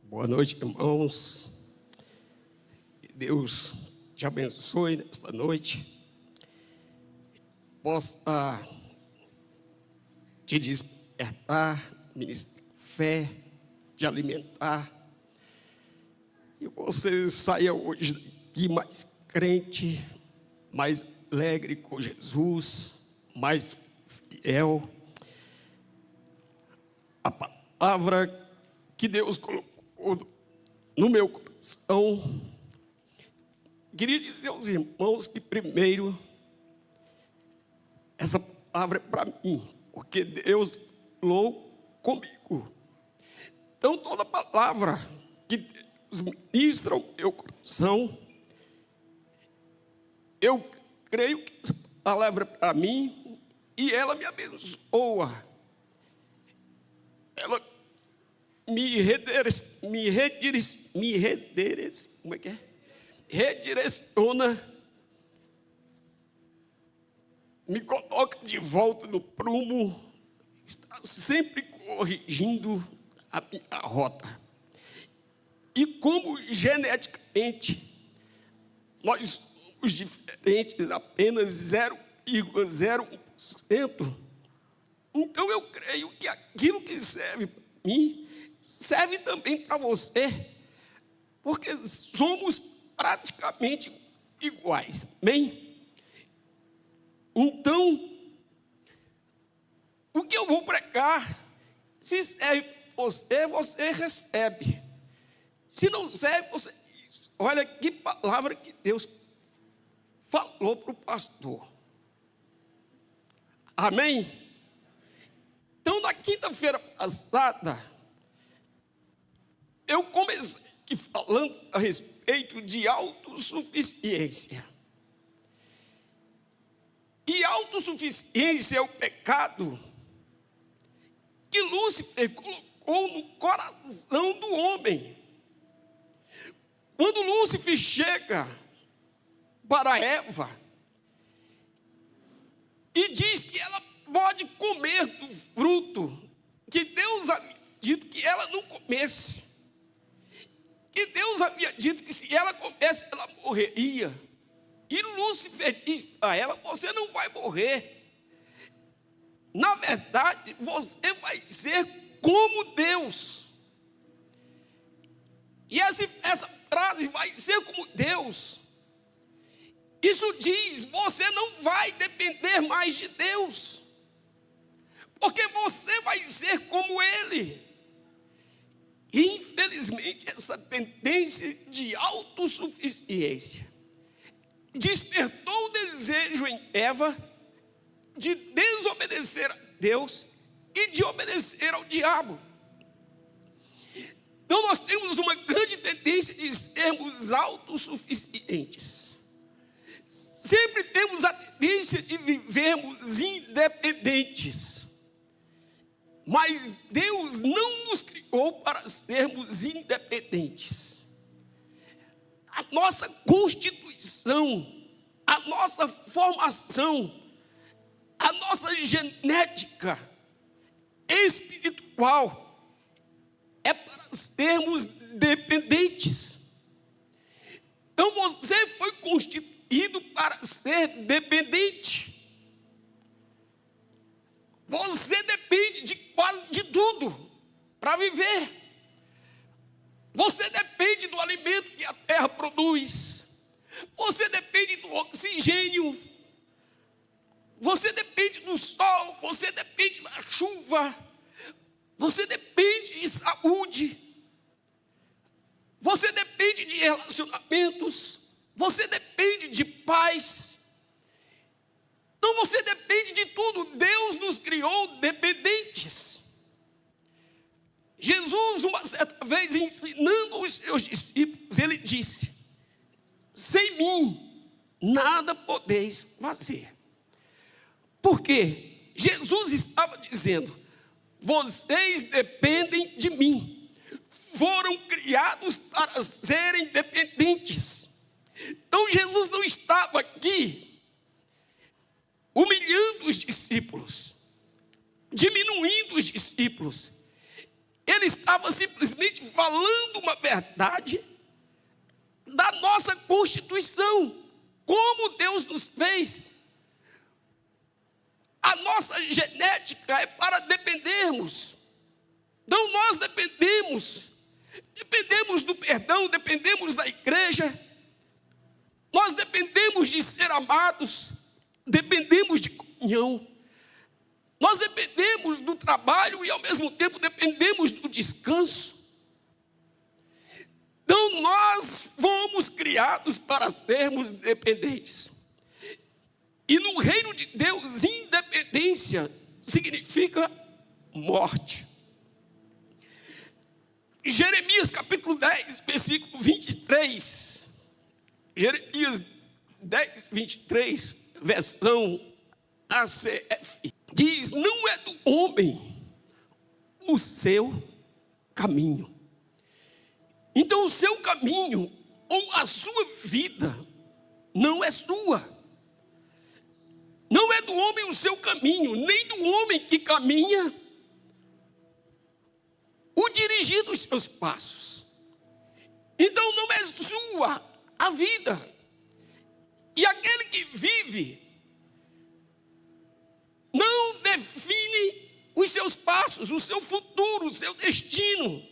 Boa noite, irmãos. Que Deus te abençoe nesta noite. Possa te despertar, ministrar fé, te alimentar. E você saia hoje daqui mais crente, mais alegre com Jesus, mais fiel. A palavra que Deus colocou no meu coração, queria dizer aos irmãos que primeiro, essa palavra é para mim, porque Deus falou comigo. Então toda palavra que Deus ministra ao meu coração, eu creio que essa palavra é para mim e ela me abençoa. Ela redireciona, me coloca de volta no prumo, está sempre corrigindo a minha rota. E como geneticamente nós somos diferentes, apenas 0,01%, então eu creio que aquilo que serve para mim serve também para você, porque somos praticamente iguais, amém? Então, o que eu vou pregar, se serve para você, você recebe. Se não serve, você... Olha que palavra que Deus falou para o pastor. Amém? Então, na quinta-feira passada, eu comecei aqui falando a respeito de autossuficiência. E autossuficiência é o pecado que Lúcifer colocou no coração do homem. Quando Lúcifer chega para Eva e diz que ela pode comer do fruto que Deus havia dito que ela não comesse, que Deus havia dito que se ela comesse, ela morreria. E Lúcifer diz para ela: você não vai morrer. Na verdade, você vai ser como Deus. E essa frase, vai ser como Deus, isso diz, você não vai depender mais de Deus, porque você vai ser como Ele. E, infelizmente, essa tendência de autossuficiência despertou o desejo em Eva de desobedecer a Deus e de obedecer ao diabo. Então nós temos uma grande tendência de sermos autossuficientes. Sempre temos a tendência de vivermos independentes. Mas Deus não nos criou para sermos independentes. A nossa constituição, a nossa formação, a nossa genética espiritual é para sermos dependentes. Então você foi constituído para ser dependente. Você depende de quase de tudo para viver. Você depende do alimento que a terra produz. Você depende do oxigênio. Você depende do sol. Você depende da chuva. Você depende de saúde. Você depende de relacionamentos. Você depende de paz. Então você depende de tudo. Deus nos criou dependentes. Jesus, uma certa vez, ensinando os seus discípulos, ele disse: sem mim nada podeis fazer. Por quê? Jesus estava dizendo: vocês dependem de mim. Foram criados para serem dependentes. Então Jesus não estava aqui humilhando os discípulos, diminuindo os discípulos. Ele estava simplesmente falando verdade da nossa constituição, como Deus nos fez. A nossa genética é para dependermos. Então nós dependemos do perdão, dependemos da igreja, nós dependemos de ser amados, dependemos de comunhão, nós dependemos do trabalho e ao mesmo tempo dependemos do descanso. Então nós fomos criados para sermos dependentes. E no reino de Deus, independência significa morte. Jeremias capítulo 10, versículo 23. Jeremias 10, 23, versão ACF. Diz: não é do homem o seu caminho. Então o seu caminho ou a sua vida não é sua. Não é do homem o seu caminho, nem do homem que caminha o dirigir dos seus passos. Então não é sua a vida. E aquele que vive não define os seus passos, o seu futuro, o seu destino.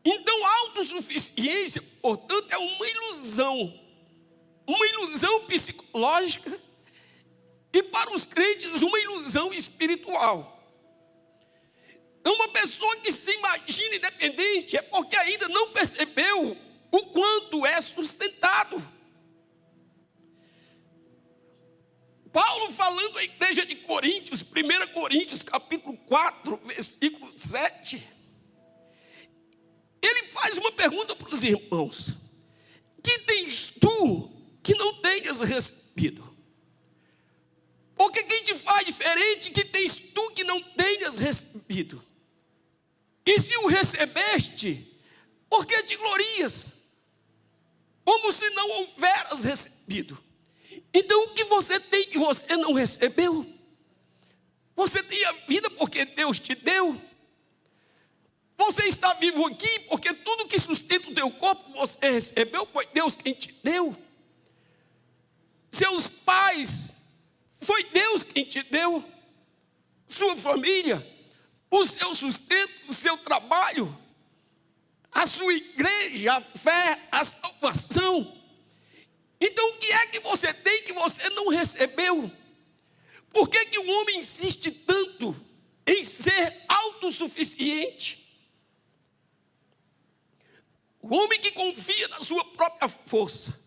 Então a autossuficiência, portanto, é uma ilusão psicológica e, para os crentes, uma ilusão espiritual. Então, uma pessoa que se imagina independente é porque ainda não percebeu o quanto é sustentado. Paulo, falando à igreja de Coríntios, 1 Coríntios capítulo 4, versículo 7, ele faz uma pergunta para os irmãos: que tens tu que não tenhas recebido? Porque quem te faz diferente, que tens tu que não tenhas recebido? E se o recebeste, por que te glorias? Como se não houveras recebido. Então o que você tem que você não recebeu? Você tem a vida porque Deus te deu. Você está vivo aqui porque tudo que sustenta o teu corpo você recebeu, foi Deus quem te deu. Seus pais, foi Deus quem te deu. Sua família, o seu sustento, o seu trabalho, a sua igreja, a fé, a salvação. Então o que é que você tem que você não recebeu? Por que que o homem insiste tanto em ser autossuficiente? O homem que confia na sua própria força,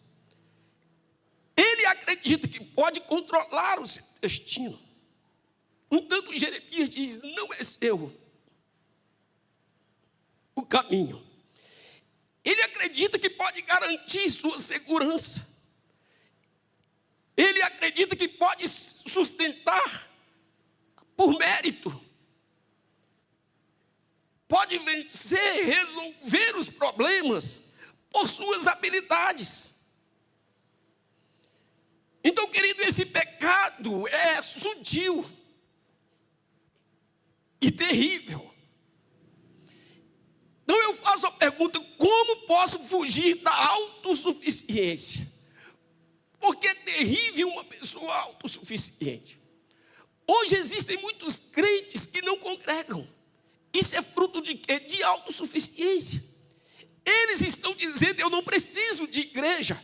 ele acredita que pode controlar o seu destino. Entanto, Jeremias diz: não é seu o caminho. Ele acredita que pode garantir sua segurança. Ele acredita que pode sustentar por mérito. Pode vencer, resolver os problemas por suas habilidades. Então, querido, esse pecado é sutil e terrível. Então eu faço a pergunta: como posso fugir da autossuficiência? Porque é terrível uma pessoa autossuficiente. Hoje existem muitos crentes que não congregam. Isso é fruto de quê? De autossuficiência. Eles estão dizendo: eu não preciso de igreja,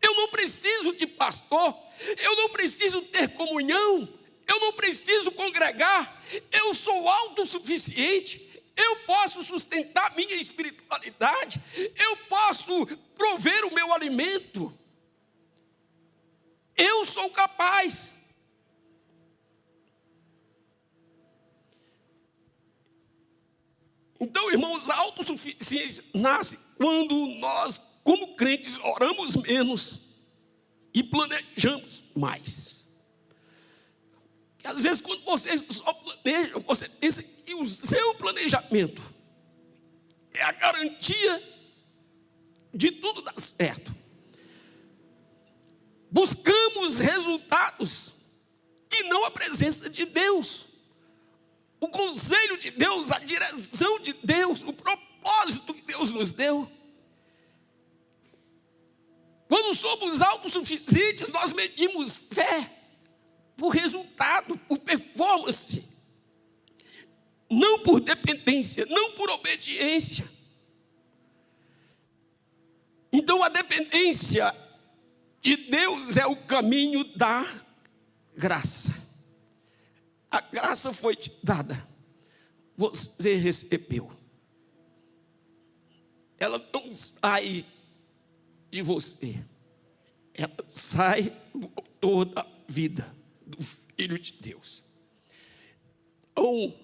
eu não preciso de pastor, eu não preciso ter comunhão, eu não preciso congregar, eu sou autossuficiente, eu posso sustentar minha espiritualidade, eu posso prover o meu alimento, eu sou capaz. Então, irmãos, a autossuficiência nasce quando nós, como crentes, oramos menos e planejamos mais. E às vezes, quando você só planeja, você pensa que o seu planejamento é a garantia de tudo dar certo. Buscamos resultados e não a presença de Deus. O conselho de Deus, a direção de Deus nos deu. Quando somos autossuficientes, nós medimos fé por resultado, por performance, não por dependência, não por obediência. Então a dependência de Deus é o caminho da graça. A graça foi te dada, você recebeu. Ela não sai de você, ela sai do autor da vida, do Filho de Deus. Então,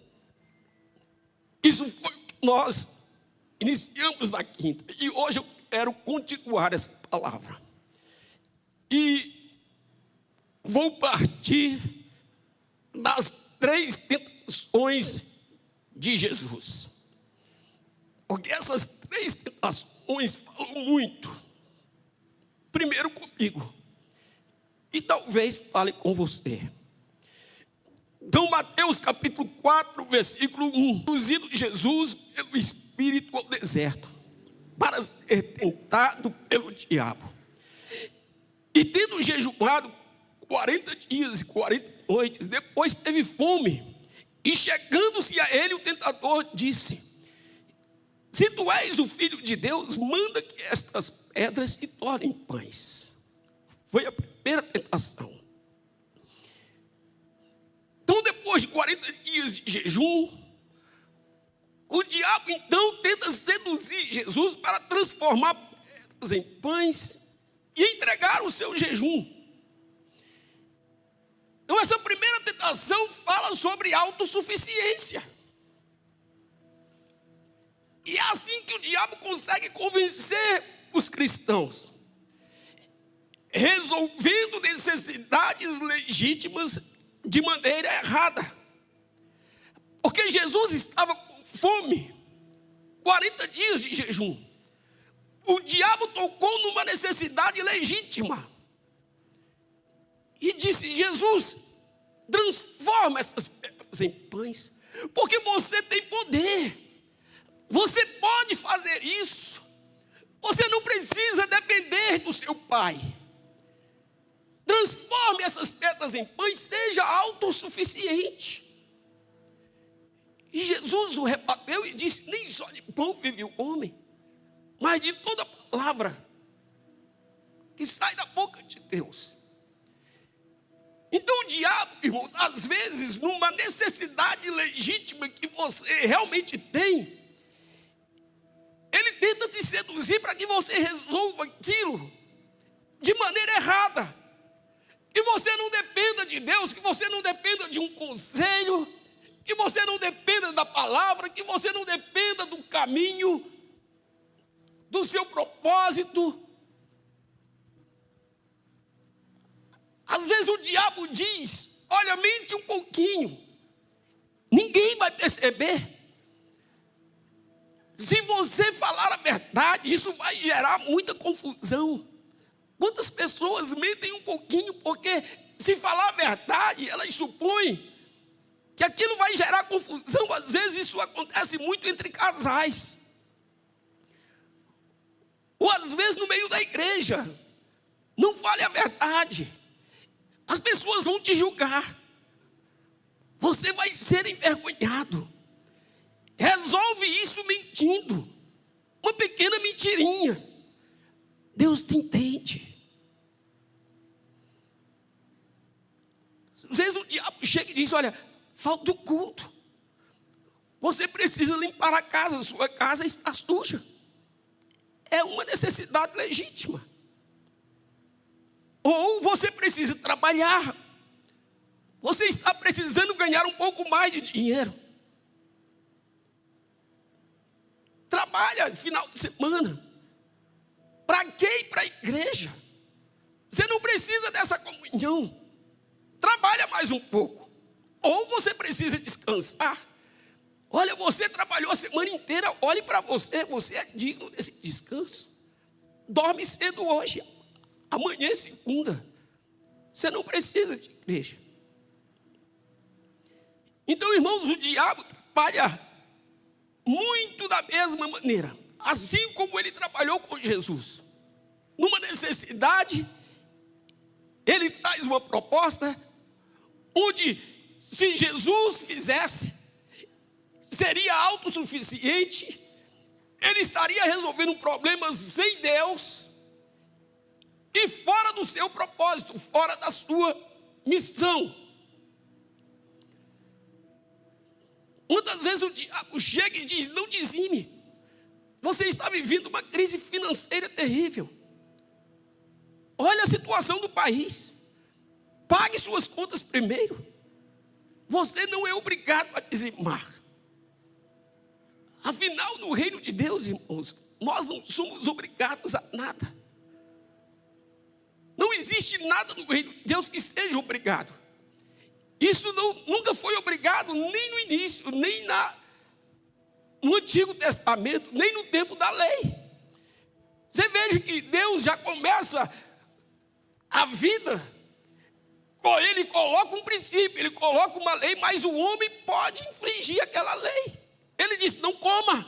isso foi o que nós iniciamos na quinta, e hoje eu quero continuar essa palavra. E vou partir das 3 tentações de Jesus, porque essas 3 tentações falam muito. Primeiro comigo, e talvez fale com você. Então, Mateus capítulo 4, versículo 1. Conduzido Jesus pelo Espírito ao deserto, para ser tentado pelo diabo. E tendo jejuado 40 dias e 40 noites, depois teve fome. E chegando-se a ele, o tentador disse: se tu és o Filho de Deus, manda que estas pedras se tornem pães. Foi a primeira tentação. Então, depois de 40 dias de jejum, o diabo então tenta seduzir Jesus para transformar pedras em pães e entregar o seu jejum. Então, essa primeira tentação fala sobre autossuficiência. E é assim que o diabo consegue convencer os cristãos, resolvendo necessidades legítimas de maneira errada. Porque Jesus estava com fome, 40 dias de jejum. O diabo tocou numa necessidade legítima e disse: Jesus, transforma essas pedras em pães, porque você tem poder. Você pode fazer isso. Você não precisa depender do seu pai. Transforme essas pedras em pães, seja autossuficiente. E Jesus o rebateu e disse: nem só de pão vive o homem, mas de toda palavra que sai da boca de Deus. Então o diabo, irmãos, às vezes, numa necessidade legítima que você realmente tem, ele tenta te seduzir para que você resolva aquilo de maneira errada. Que você não dependa de Deus, que você não dependa de um conselho, que você não dependa da palavra, que você não dependa do caminho, do seu propósito. Às vezes o diabo diz: olha, mente um pouquinho, ninguém vai perceber. Se você falar a verdade, isso vai gerar muita confusão. Quantas pessoas mentem um pouquinho, porque se falar a verdade, elas supõem que aquilo vai gerar confusão. Às vezes isso acontece muito entre casais, ou às vezes no meio da igreja. Não fale a verdade, as pessoas vão te julgar, você vai ser envergonhado. Resolve isso mentindo, uma pequena mentirinha. Deus te entende. Às vezes o diabo chega e diz: olha, falta o culto, você precisa limpar a casa, sua casa está suja. É uma necessidade legítima. Ou você precisa trabalhar, você está precisando ganhar um pouco mais de dinheiro. Trabalha final de semana. Para quê? Ir para a igreja. Você não precisa dessa comunhão. Trabalha mais um pouco. Ou você precisa descansar. Olha, você trabalhou a semana inteira. Olhe para você, você é digno desse descanso. Dorme cedo hoje, amanhã é segunda. Você não precisa de igreja. Então, irmãos, o diabo trabalha muito da mesma maneira. assim como ele trabalhou com Jesus. Numa necessidade, ele traz uma proposta onde, se Jesus fizesse, seria autossuficiente, ele estaria resolvendo problemas sem Deus e fora do seu propósito, fora da sua missão. Muitas vezes o diabo chega e diz: não dizime, você está vivendo uma crise financeira terrível. Olha a situação do país, pague suas contas primeiro. Você não é obrigado a dizimar. Afinal, no reino de Deus, irmãos, nós não somos obrigados a nada. Não existe nada no reino de Deus que seja obrigado. Isso nunca foi obrigado, nem no início, nem no Antigo Testamento, nem no tempo da lei. Você veja que Deus já começa a vida, ele coloca um princípio, ele coloca uma lei, mas o homem pode infringir aquela lei. Ele disse: não coma,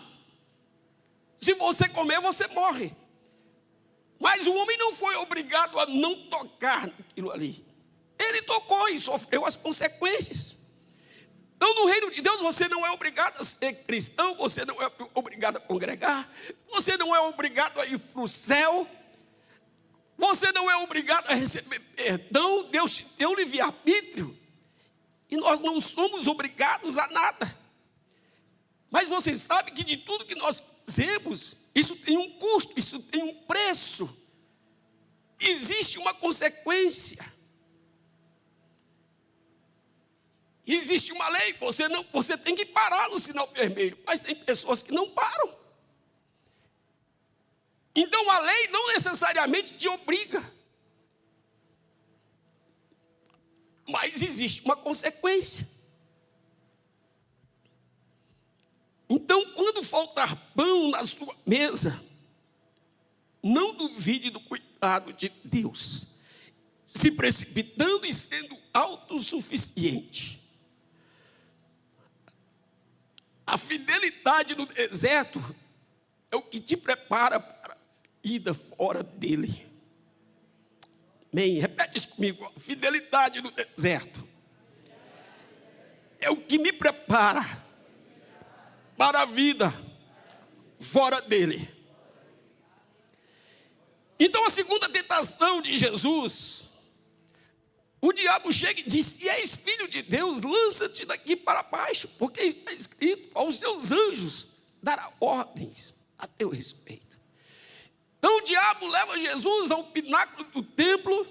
se você comer você morre. Mas o homem não foi obrigado a não tocar naquilo ali. Ele tocou e sofreu as consequências. Então, no reino de Deus, você não é obrigado a ser cristão, você não é obrigado a congregar, você não é obrigado a ir para o céu, você não é obrigado a receber perdão. Deus te deu livre-arbítrio e nós não somos obrigados a nada. Mas você sabe que de tudo que nós fazemos, isso tem um custo, isso tem um preço. Existe uma consequência. Existe uma lei, você tem que parar no sinal vermelho, mas tem pessoas que não param. Então a lei não necessariamente te obriga, mas existe uma consequência. Então, quando faltar pão na sua mesa, não duvide do cuidado de Deus, se precipitando e sendo autossuficiente. A fidelidade no deserto é o que te prepara para a vida fora dele. Amém? Repete isso comigo. A fidelidade no deserto é o que me prepara para a vida fora dele. Então, a segunda tentação de Jesus, o diabo chega e diz: se és filho de Deus, lança-te daqui para baixo, porque está escrito: aos seus anjos dará ordens a teu respeito. Então o diabo leva Jesus ao pináculo do templo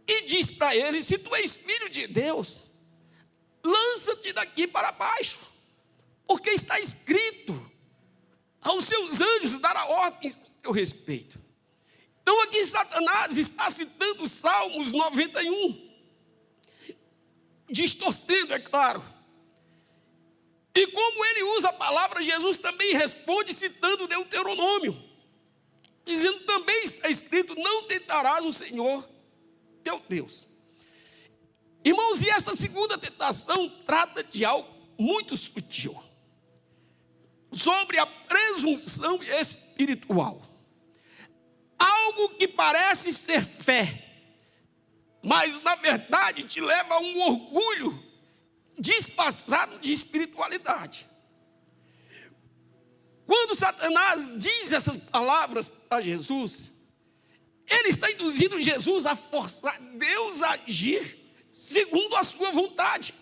e diz para ele: se tu és filho de Deus, lança-te daqui para baixo, porque está escrito: aos seus anjos dará ordens a teu respeito. Então aqui Satanás está citando Salmos 91, distorcendo, é claro. E como ele usa a palavra, Jesus também responde citando Deuteronômio, dizendo: também está escrito: não tentarás o Senhor teu Deus. Irmãos, e esta segunda tentação trata de algo muito sutil, sobre a presunção espiritual. Algo que parece ser fé, mas na verdade te leva a um orgulho disfarçado de espiritualidade. Quando Satanás diz essas palavras para Jesus, ele está induzindo Jesus a forçar Deus a agir segundo a sua vontade.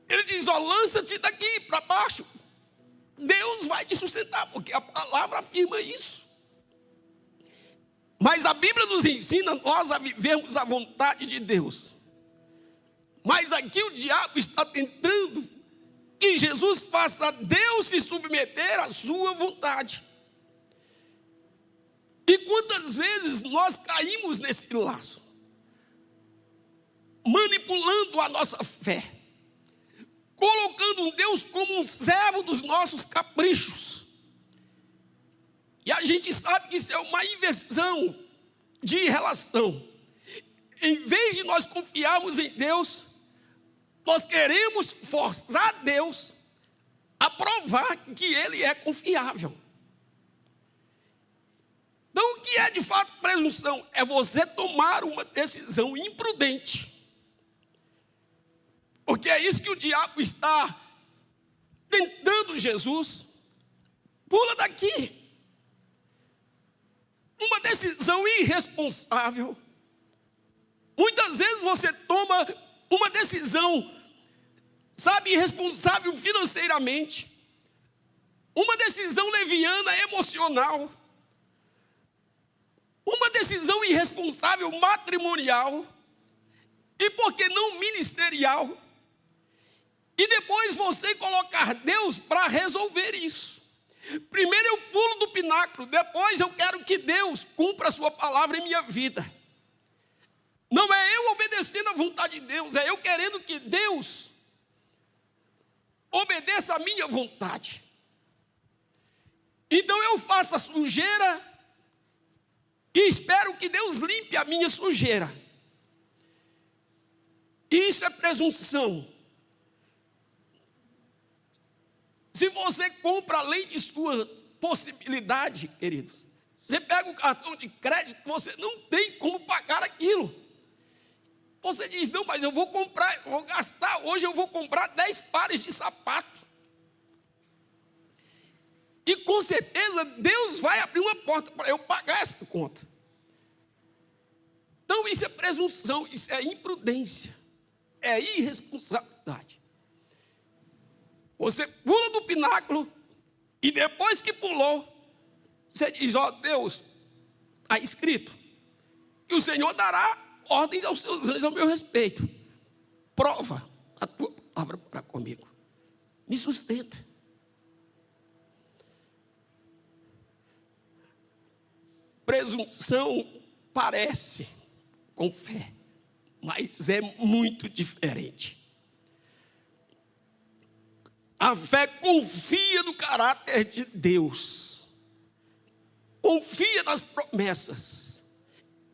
Ele diz: ó, lança-te daqui para baixo, Deus vai te sustentar, porque a palavra afirma isso. Mas a Bíblia nos ensina nós a vivermos a vontade de Deus. Mas aqui o diabo está tentando que Jesus faça Deus se submeter à sua vontade. E quantas vezes nós caímos nesse laço, manipulando a nossa fé, colocando um Deus como um servo dos nossos caprichos. E a gente sabe que isso é uma inversão de relação. Em vez de nós confiarmos em Deus, nós queremos forçar Deus a provar que ele é confiável. Então, o que é de fato presunção? É você tomar uma decisão imprudente. Porque é isso que o diabo está tentando Jesus. Pula daqui. Uma decisão irresponsável. Muitas vezes você toma uma decisão, sabe, irresponsável financeiramente. Uma decisão leviana, emocional. Uma decisão irresponsável matrimonial. E por que não ministerial? E depois você colocar Deus para resolver isso. Primeiro eu pulo do pináculo, depois eu quero que Deus cumpra a sua palavra em minha vida. Não é eu obedecendo à vontade de Deus, é eu querendo que Deus obedeça à minha vontade. Então eu faço a sujeira e espero que Deus limpe a minha sujeira. Isso é presunção. Se você compra além de sua possibilidade, queridos, você pega o cartão de crédito, você não tem como pagar aquilo. Você diz, não, mas eu vou comprar, eu vou gastar, hoje eu vou comprar 10 pares de sapato. E com certeza Deus vai abrir uma porta para eu pagar essa conta. Então isso é presunção, isso é imprudência, é irresponsabilidade. Você pula do pináculo e depois que pulou, você diz, ó Deus, está escrito que o Senhor dará ordens aos seus anjos ao meu respeito. Prova a tua palavra para comigo. Me sustenta. Presunção parece com fé, mas é muito diferente. A fé confia no caráter de Deus, confia nas promessas,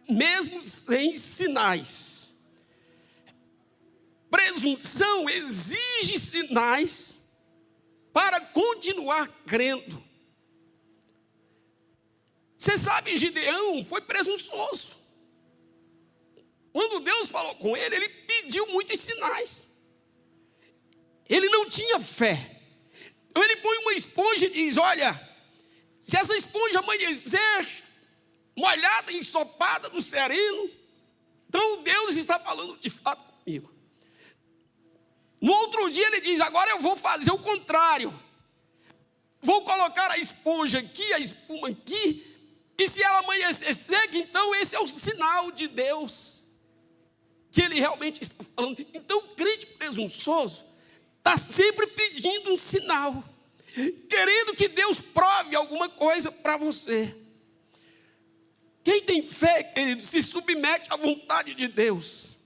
mesmo sem sinais. Presunção exige sinais para continuar crendo. Você sabe, Gideão foi presunçoso. Quando Deus falou com ele, ele pediu muitos sinais. Ele não tinha fé. Então ele põe uma esponja e diz, olha, se essa esponja amanhecer molhada, ensopada no sereno, então Deus está falando de fato comigo. No outro dia ele diz, agora eu vou fazer o contrário. Vou colocar a esponja aqui, a espuma aqui, e se ela amanhecer seca, então esse é o sinal de Deus, que ele realmente está falando. Então o crente presunçoso está sempre pedindo um sinal, querendo que Deus prove alguma coisa para você. Quem tem fé, querido, se submete à vontade de Deus.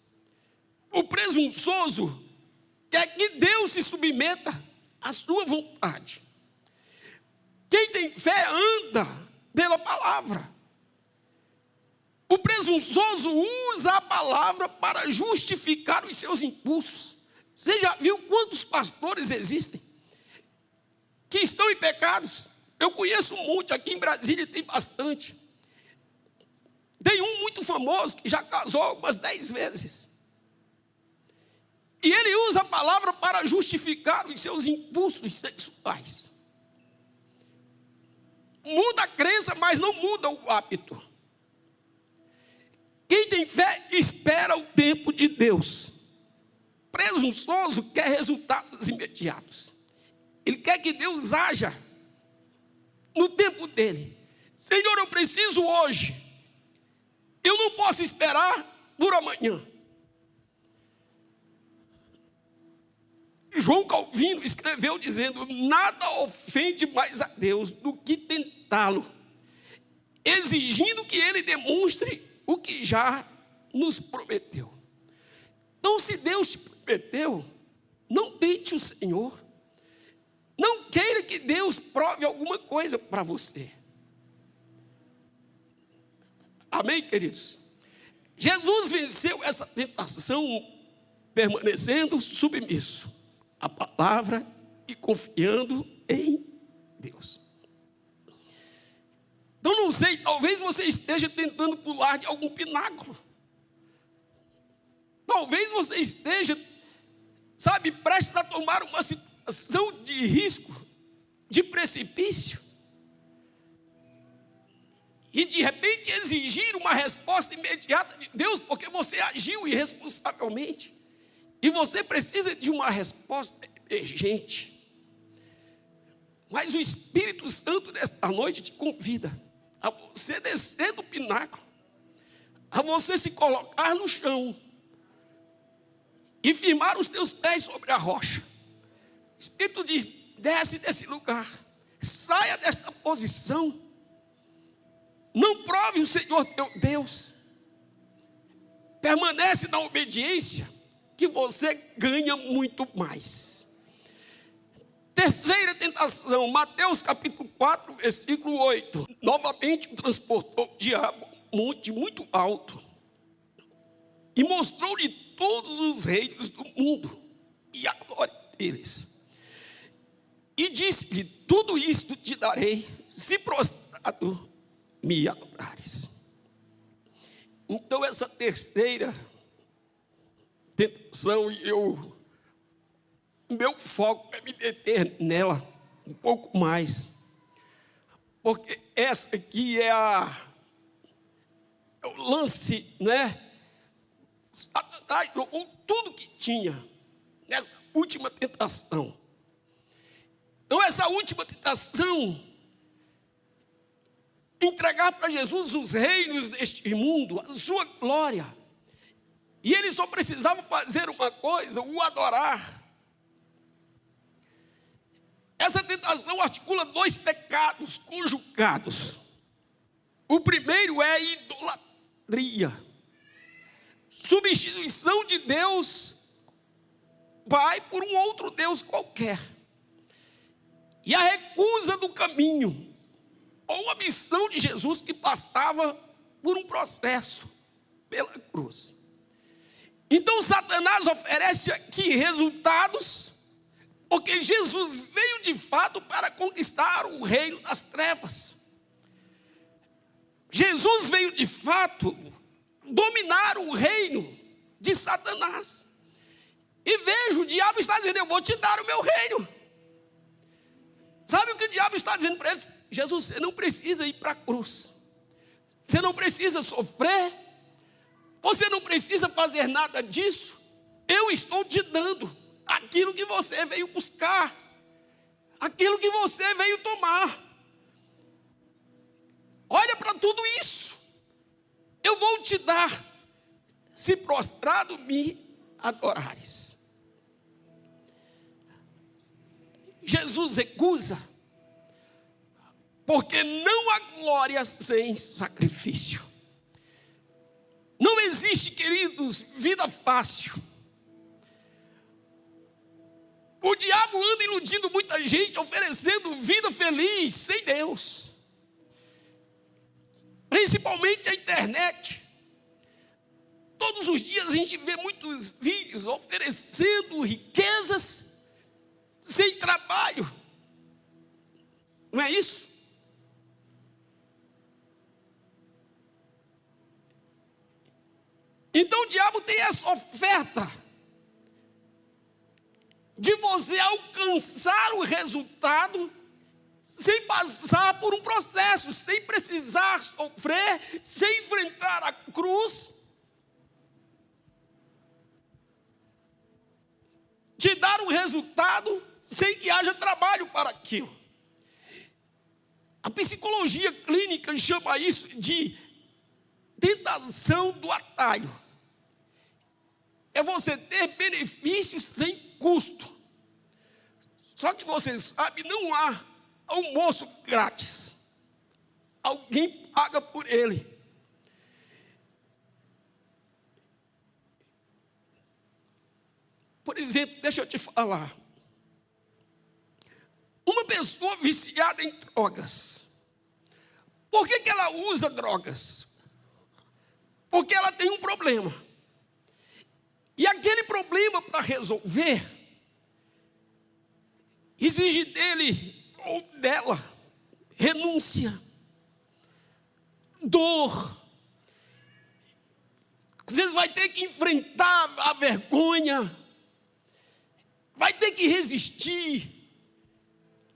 O presunçoso quer que Deus se submeta à sua vontade. Quem tem fé anda pela palavra. O presunçoso usa a palavra para justificar os seus impulsos. Você já viu quantos pastores existem que estão em pecados? Eu conheço um monte, aqui em Brasília tem bastante. Tem um muito famoso que já casou umas 10 vezes. E ele usa a palavra para justificar os seus impulsos sexuais. Muda a crença, mas não muda o hábito. Quem tem fé espera o tempo de Deus. Presunçoso quer resultados imediatos. Ele quer que Deus haja no tempo dele. Senhor, eu preciso hoje. Eu não posso esperar por amanhã. João Calvino escreveu dizendo, nada ofende mais a Deus do que tentá-lo, exigindo que ele demonstre o que já nos prometeu. Então, se Deus te prometeu, não tente o Senhor. Não queira que Deus prove alguma coisa para você. Amém, queridos? Jesus venceu essa tentação permanecendo submisso à palavra e confiando em Deus. Então, não sei, talvez você esteja tentando pular de algum pináculo. Talvez você esteja, prestes a tomar uma situação de risco, de precipício. E de repente exigir uma resposta imediata de Deus, porque você agiu irresponsavelmente. E você precisa de uma resposta emergente. Mas o Espírito Santo desta noite te convida a você descer do pináculo, a você se colocar no chão e firmar os teus pés sobre a rocha. O Espírito diz: desce desse lugar, saia desta posição. Não prove o Senhor teu Deus. Permanece na obediência, que você ganha muito mais. Terceira tentação, Mateus capítulo 4, versículo 8. Novamente o transportou o diabo a um monte muito alto e mostrou-lhe todos os reinos do mundo e a glória deles. E disse-lhe: tudo isto te darei, se prostrado me adorares. Então essa terceira tentação, meu foco é me deter nela um pouco mais, porque essa aqui é o lance, Satanás jogou tudo que tinha nessa última tentação. Então essa última tentação, entregar para Jesus os reinos deste mundo, a sua glória. E ele só precisava fazer uma coisa: o adorar. Essa tentação articula dois pecados conjugados. O primeiro é a idolatria. Substituição de Deus Pai por um outro Deus qualquer. E a recusa do caminho, ou a missão de Jesus, que passava por um processo pela cruz. Então Satanás oferece aqui resultados, porque Jesus veio de fato para conquistar o reino das trevas. Jesus veio de fato dominar o reino de Satanás. E veja, o diabo está dizendo: eu vou te dar o meu reino. Sabe o que o diabo está dizendo para eles? Jesus, você não precisa ir para a cruz. Você não precisa sofrer. Você não precisa fazer nada disso. Eu estou te dando aquilo que você veio buscar, aquilo que você veio tomar. Olha para tudo isso. Eu vou te dar, se prostrado me adorares. Jesus recusa, porque não há glória sem sacrifício. Não existe, queridos, vida fácil. O diabo anda iludindo muita gente, oferecendo vida feliz sem Deus. Principalmente a internet. Todos os dias a gente vê muitos vídeos oferecendo riquezas sem trabalho. Não é isso? Então o diabo tem essa oferta de você alcançar o resultado sem passar por um processo, sem precisar sofrer, sem enfrentar a cruz. Te dar um resultado sem que haja trabalho para aquilo. A psicologia clínica chama isso de tentação do atalho. É você ter benefícios sem custo. Só que você sabe, não há almoço grátis. Alguém paga por ele. Por exemplo, deixa eu te falar. Uma pessoa viciada em drogas. Por que ela usa drogas? Porque ela tem um problema. E aquele problema, para resolver, exige dele ou dela renúncia, dor. Às vezes vai ter que enfrentar a vergonha, vai ter que resistir.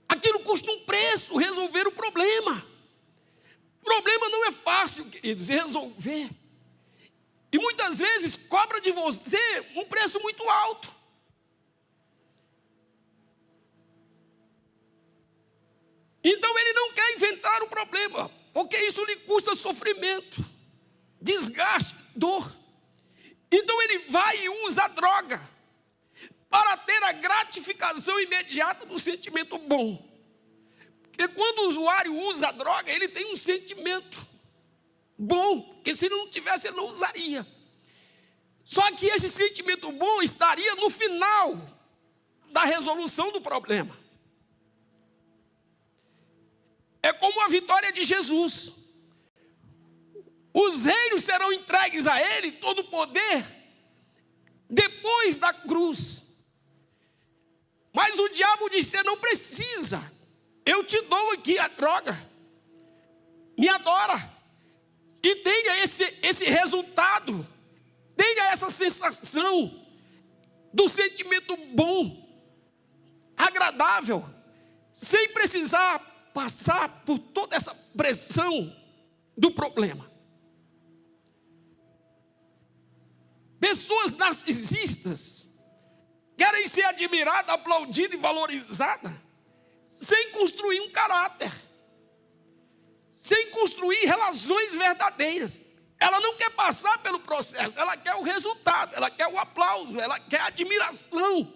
Aquilo custa um preço, resolver o problema. O problema não é fácil, queridos, resolver. E muitas vezes cobra de você um preço muito alto. Então ele não quer inventar o problema, porque isso lhe custa sofrimento, desgaste, dor. Então ele vai e usa a droga para ter a gratificação imediata do sentimento bom. Porque quando o usuário usa a droga, ele tem um sentimento bom, porque se ele não tivesse, ele não usaria. Só que esse sentimento bom estaria no final da resolução do problema. É como a vitória de Jesus. Os reinos serão entregues a ele, todo o poder, depois da cruz. Mas o diabo disse: você não precisa, eu te dou aqui a droga, me adora, e tenha esse resultado, tenha essa sensação do sentimento bom, agradável, sem precisar passar por toda essa pressão do problema. Pessoas narcisistas querem ser admiradas, aplaudidas e valorizadas, sem construir um caráter, sem construir relações verdadeiras. Ela não quer passar pelo processo, ela quer o resultado, ela quer o aplauso, ela quer a admiração,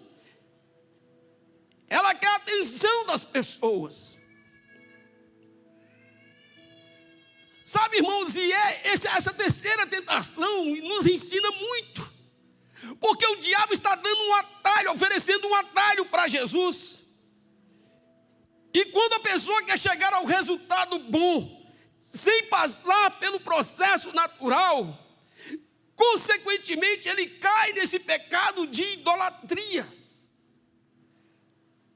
ela quer a atenção das pessoas. Sabe, irmãos, e essa terceira tentação nos ensina muito, porque o diabo está dando um atalho, oferecendo um atalho para Jesus. E quando a pessoa quer chegar ao resultado bom, sem passar pelo processo natural, consequentemente ele cai nesse pecado de idolatria,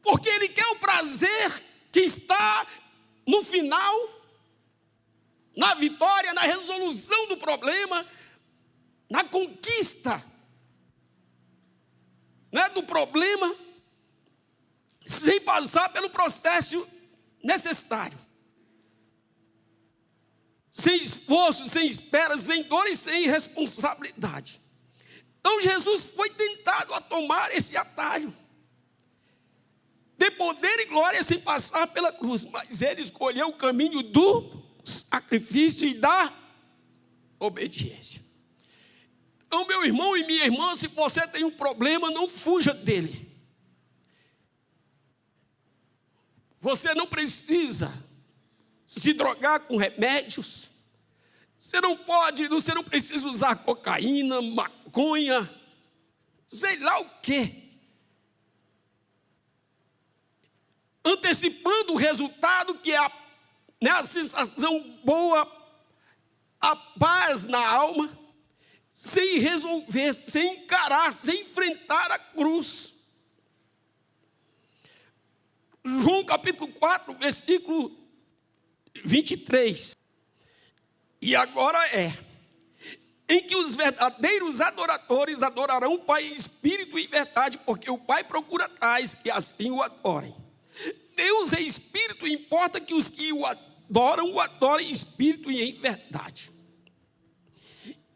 porque ele quer o prazer que está no final, na vitória, na resolução do problema, na conquista, né, do problema, sem passar pelo processo necessário. Sem esforço, sem espera, sem dor e sem responsabilidade. Então Jesus foi tentado a tomar esse atalho, de poder e glória sem passar pela cruz, mas ele escolheu o caminho do sacrifício e da obediência. Então, meu irmão e minha irmã, se você tem um problema, não fuja dele. Você não precisa se drogar com remédios. Você não precisa usar cocaína, maconha, sei lá o quê. Antecipando o resultado que é a sensação boa, a paz na alma, sem resolver, sem encarar, sem enfrentar a cruz. João capítulo 4, versículo 23. E agora em que os verdadeiros adoradores adorarão o Pai em espírito e em verdade, porque o Pai procura tais que assim o adorem. Deus é espírito, e importa que os que o adorem em espírito e em verdade.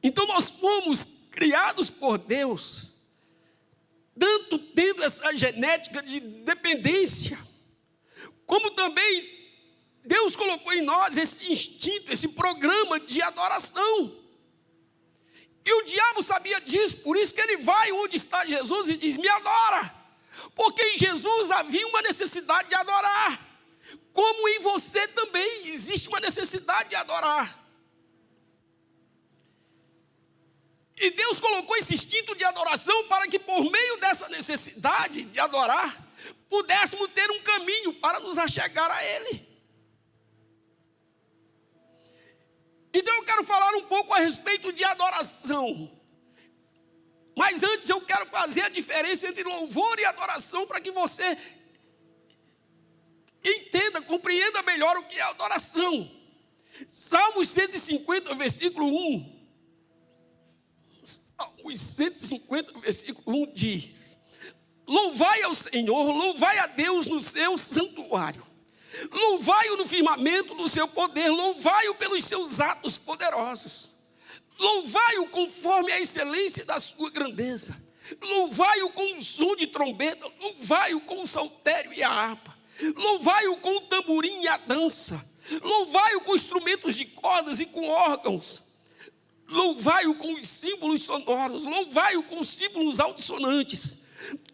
Então nós fomos criados por Deus, tanto tendo essa genética de dependência, como também Deus colocou em nós esse instinto, esse programa de adoração. E o diabo sabia disso, por isso que ele vai onde está Jesus e diz: me adora. Porque em Jesus havia uma necessidade de adorar, como em você também existe uma necessidade de adorar. E Deus colocou esse instinto de adoração para que por meio dessa necessidade de adorar, pudéssemos ter um caminho para nos achegar a Ele. Então eu quero falar um pouco a respeito de adoração. Mas antes eu quero fazer a diferença entre louvor e adoração, para que você compreenda melhor o que é adoração. Salmos 150, versículo 1. Salmos 150, versículo 1 diz: louvai ao Senhor, louvai a Deus no seu santuário, louvai-o no firmamento do seu poder, louvai-o pelos seus atos poderosos, louvai-o conforme a excelência da sua grandeza, louvai-o com o som de trombeta, louvai-o com o saltério e a harpa, louvai-o com o tamborim e a dança, louvai-o com instrumentos de cordas e com órgãos, louvai-o com os símbolos sonoros, louvai-o com símbolos altissonantes.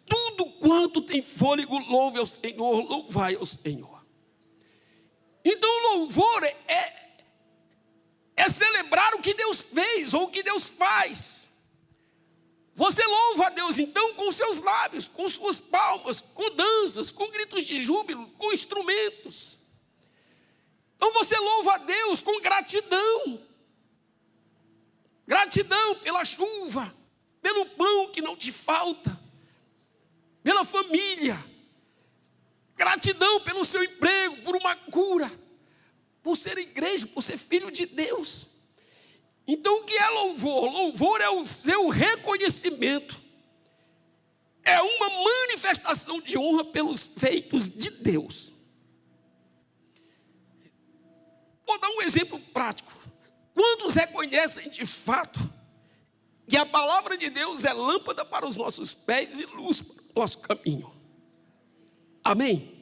Tudo quanto tem fôlego, louve ao Senhor, louvai ao Senhor. Então o louvor é celebrar o que Deus fez ou o que Deus faz. Você louva a Deus então com seus lábios, com suas palmas, com danças, com gritos de júbilo, com instrumentos. Então você louva a Deus com gratidão. Gratidão pela chuva, pelo pão que não te falta, pela família. Gratidão pelo seu emprego, por uma cura, por ser igreja, por ser filho de Deus. Então o que é louvor? Louvor é o seu reconhecimento. É uma manifestação de honra pelos feitos de Deus. Vou dar um exemplo prático. Quantos reconhecem de fato que a palavra de Deus é lâmpada para os nossos pés e luz para o nosso caminho? Amém?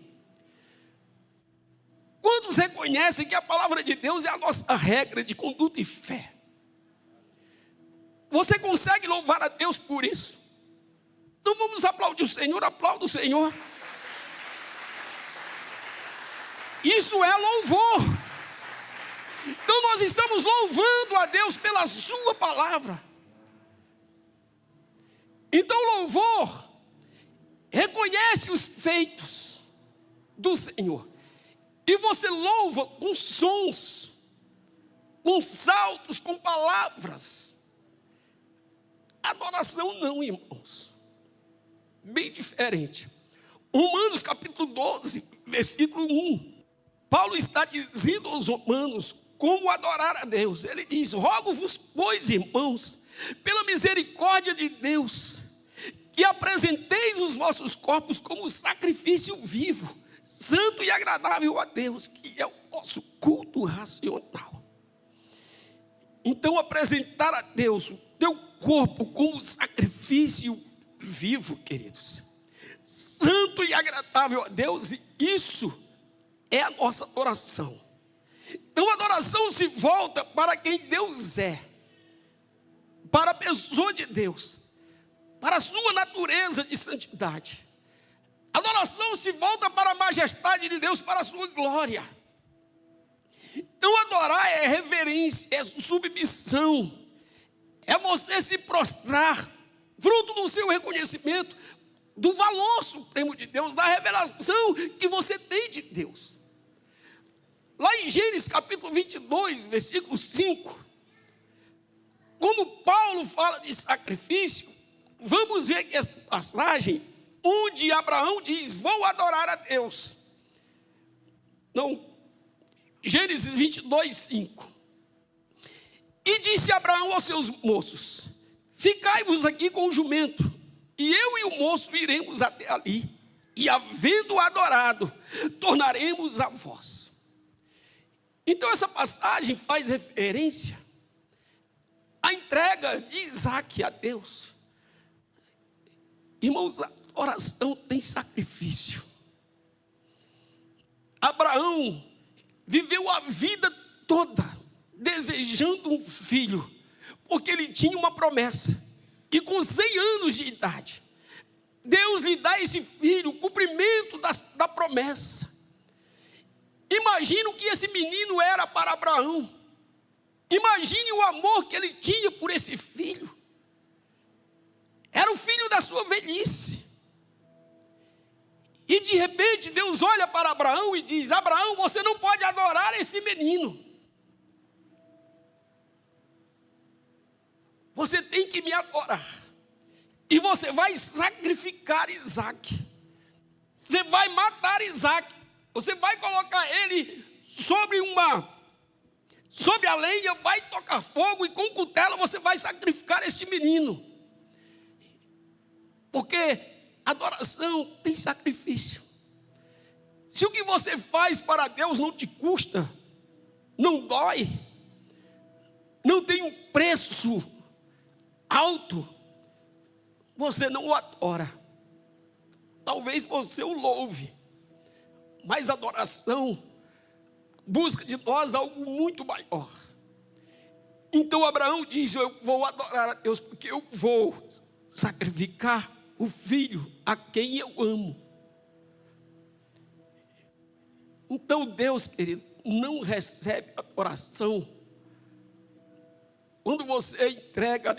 Quantos reconhecem que a palavra de Deus é a nossa regra de conduta e fé? Você consegue louvar a Deus por isso? Então vamos aplaudir o Senhor, aplauda o Senhor. Isso é louvor. Então nós estamos louvando a Deus pela sua palavra. Então louvor reconhece os feitos do Senhor. E você louva com sons, com saltos, com palavras. Adoração não, irmãos. Bem diferente. Romanos capítulo 12, versículo 1. Paulo está dizendo aos romanos como adorar a Deus. Ele diz: rogo-vos, pois, irmãos, pela misericórdia de Deus, que apresenteis os vossos corpos como sacrifício vivo, santo e agradável a Deus, que é o vosso culto racional. Então apresentar a Deus o teu corpo como sacrifício vivo, queridos, santo e agradável a Deus, e isso é a nossa adoração. Então a adoração se volta para quem Deus é, para a pessoa de Deus, para a sua natureza de santidade. A adoração se volta para a majestade de Deus, para a sua glória. Então adorar é reverência, é submissão, é você se prostrar, fruto do seu reconhecimento do valor supremo de Deus, da revelação que você tem de Deus. Lá em Gênesis capítulo 22, versículo 5, como Paulo fala de sacrifício, vamos ver aqui essa passagem, onde Abraão diz: vou adorar a Deus. Não, Gênesis 22, 5. E disse Abraão aos seus moços: ficai-vos aqui com o jumento, e eu e o moço iremos até ali, e havendo adorado, tornaremos a vós. Então essa passagem faz referência à entrega de Isaac a Deus. Irmãos, a oração tem sacrifício. Abraão viveu a vida toda desejando um filho, porque ele tinha uma promessa. E com 100 anos de idade, Deus lhe dá esse filho, o cumprimento da promessa. Imagine o que esse menino era para Abraão. Imagine o amor que ele tinha por esse filho. Era o filho da sua velhice. E de repente Deus olha para Abraão e diz: Abraão, você não pode adorar esse menino. Você tem que me adorar. E você vai sacrificar Isaac. Você vai matar Isaac Você vai colocar ele sobre a lenha, vai tocar fogo e com cutelo você vai sacrificar este menino. Porque adoração tem sacrifício. Se o que você faz para Deus não te custa, não dói, não tem um preço alto, você não o adora. Talvez você o louve, mas a adoração busca de nós algo muito maior. Então Abraão diz: eu vou adorar a Deus porque eu vou sacrificar o filho a quem eu amo. Então Deus, querido, não recebe adoração quando você entrega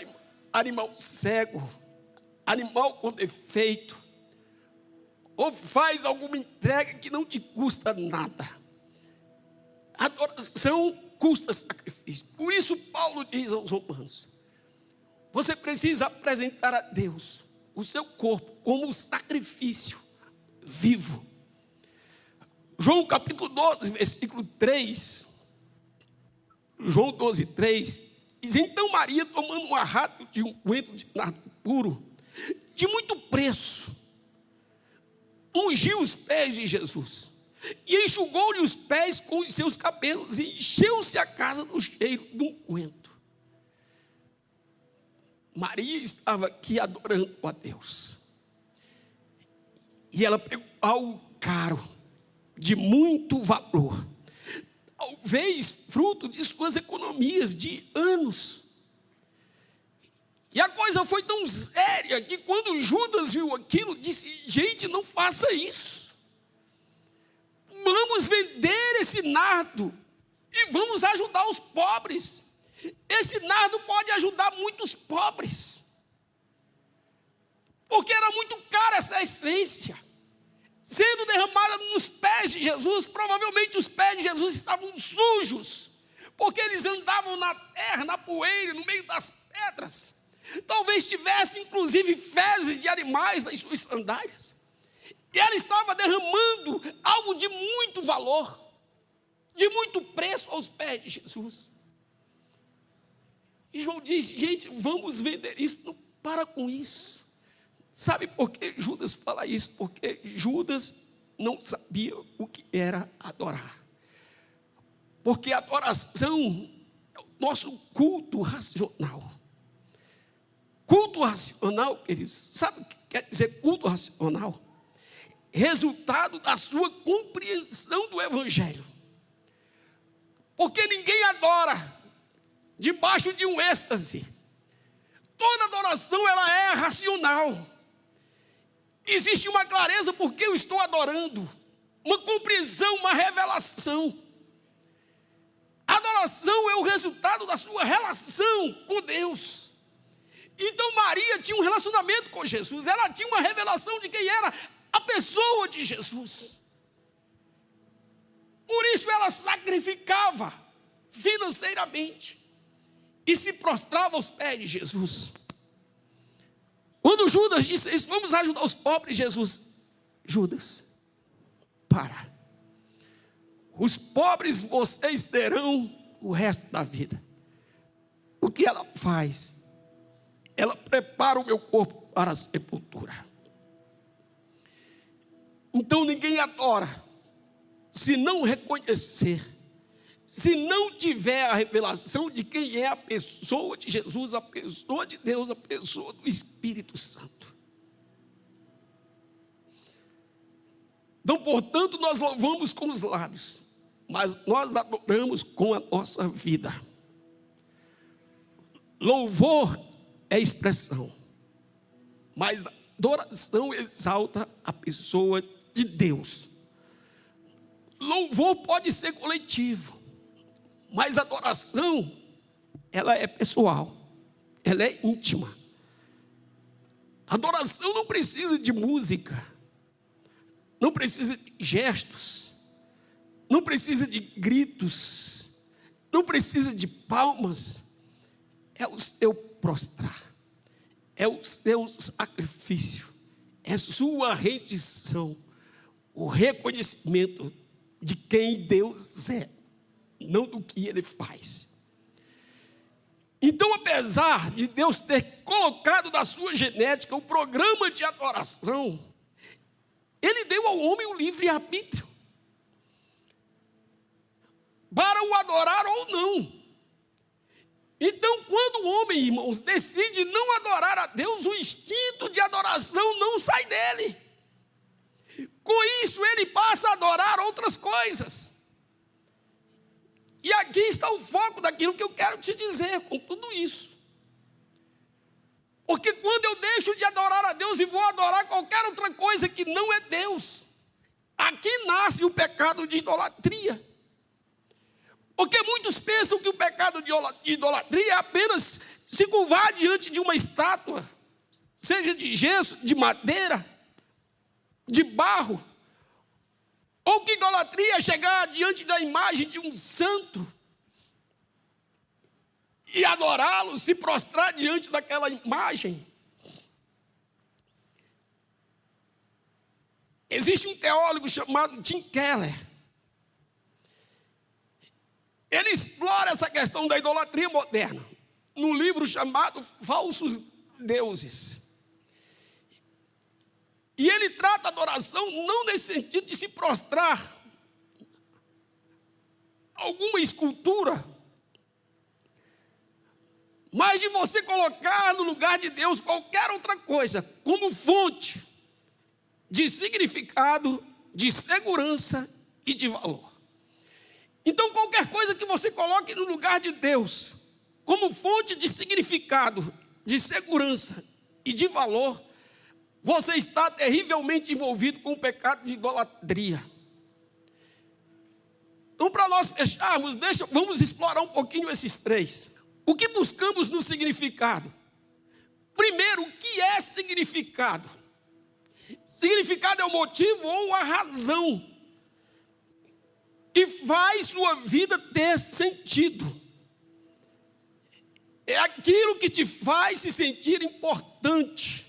animal cego, animal com defeito, ou faz alguma entrega que não te custa nada. Adoração custa sacrifício. Por isso Paulo diz aos Romanos: você precisa apresentar a Deus o seu corpo como um sacrifício vivo. João capítulo 12, versículo 3. João 12, 3. Diz: então Maria, tomando um arado de unguento de nardo puro, de muito preço, ungiu os pés de Jesus e enxugou-lhe os pés com os seus cabelos, e encheu-se a casa do cheiro do unguento. Maria estava aqui adorando a Deus, e ela pegou algo caro, de muito valor, talvez fruto de suas economias de anos. E a coisa foi tão séria que quando Judas viu aquilo, disse: gente, não faça isso. Vamos vender esse nardo e vamos ajudar os pobres. Esse nardo pode ajudar muitos pobres, porque era muito cara essa essência, sendo derramada nos pés de Jesus. Provavelmente os pés de Jesus estavam sujos, porque eles andavam na terra, na poeira, no meio das pedras. Talvez tivesse inclusive fezes de animais nas suas sandálias. E ela estava derramando algo de muito valor, de muito preço aos pés de Jesus. E João disse: gente, vamos vender isso. Não para com isso. Sabe por que Judas fala isso? Porque Judas não sabia o que era adorar. Porque adoração é o nosso culto racional. Culto racional, queridos, sabe o que quer dizer culto racional? Resultado da sua compreensão do Evangelho. Porque ninguém adora debaixo de um êxtase. Toda adoração ela é racional. Existe uma clareza porque eu estou adorando, uma compreensão, uma revelação. A adoração é o resultado da sua relação com Deus. Então Maria tinha um relacionamento com Jesus, ela tinha uma revelação de quem era a pessoa de Jesus. Por isso ela sacrificava financeiramente e se prostrava aos pés de Jesus. Quando Judas disse isso: vamos ajudar os pobres, Jesus: Judas, para. Os pobres vocês terão o resto da vida. O que ela faz? Ela prepara o meu corpo para a sepultura. Então ninguém adora se não reconhecer, se não tiver a revelação de quem é a pessoa de Jesus, a pessoa de Deus, a pessoa do Espírito Santo. Então, portanto, nós louvamos com os lábios, mas nós adoramos com a nossa vida. Louvor é expressão, mas a adoração exalta a pessoa de Deus. Louvor pode ser coletivo, mas a adoração, ela é pessoal, ela é íntima. A adoração não precisa de música, não precisa de gestos, não precisa de gritos, não precisa de palmas. É o seu prostrar, é o seu sacrifício, é sua rendição, o reconhecimento de quem Deus é, não do que Ele faz. Então, apesar de Deus ter colocado na sua genética o programa de adoração, Ele deu ao homem o livre-arbítrio para o adorar ou não. Então, quando o homem, irmãos, decide não adorar a Deus, o instinto de adoração não sai dele. Com isso, ele passa a adorar outras coisas. E aqui está o foco daquilo que eu quero te dizer com tudo isso. Porque quando eu deixo de adorar a Deus e vou adorar qualquer outra coisa que não é Deus, aqui nasce o pecado de idolatria. Porque muitos pensam que o pecado de idolatria é apenas se curvar diante de uma estátua, seja de gesso, de madeira, de barro, ou que idolatria é chegar diante da imagem de um santo e adorá-lo, se prostrar diante daquela imagem. Existe um teólogo chamado Tim Keller. Ele explora essa questão da idolatria moderna num livro chamado Falsos Deuses. E ele trata a adoração não nesse sentido de se prostrar a alguma escultura, mas de você colocar no lugar de Deus qualquer outra coisa, como fonte de significado, de segurança e de valor. Então, qualquer coisa que você coloque no lugar de Deus, como fonte de significado, de segurança e de valor, você está terrivelmente envolvido com o pecado de idolatria. Então, para nós fecharmos, vamos explorar um pouquinho esses três. O que buscamos no significado? Primeiro, o que é significado? Significado é o motivo ou a razão que faz sua vida ter sentido. É aquilo que te faz se sentir importante.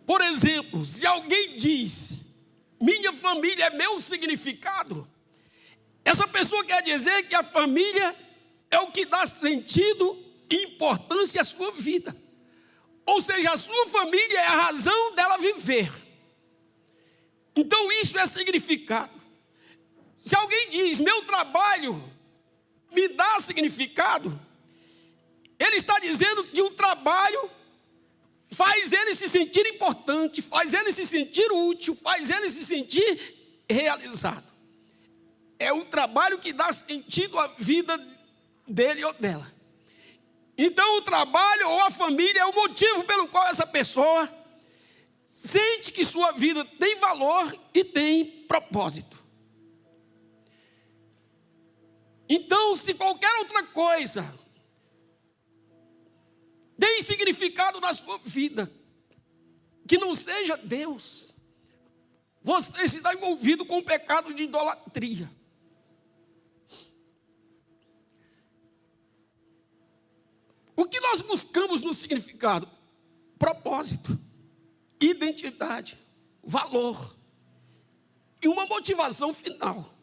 Por exemplo, se alguém diz, minha família é meu significado, essa pessoa quer dizer que a família é o que dá sentido e importância à sua vida. Ou seja, a sua família é a razão dela viver. Então isso é significado. Se alguém diz, meu trabalho me dá significado, ele está dizendo que o trabalho faz ele se sentir importante, faz ele se sentir útil, faz ele se sentir realizado. É o trabalho que dá sentido à vida dele ou dela. Então o trabalho ou a família é o motivo pelo qual essa pessoa sente que sua vida tem valor e tem propósito. Então, se qualquer outra coisa tem significado na sua vida, que não seja Deus, você está envolvido com o pecado de idolatria. O que nós buscamos no significado? Propósito, identidade, valor e uma motivação final.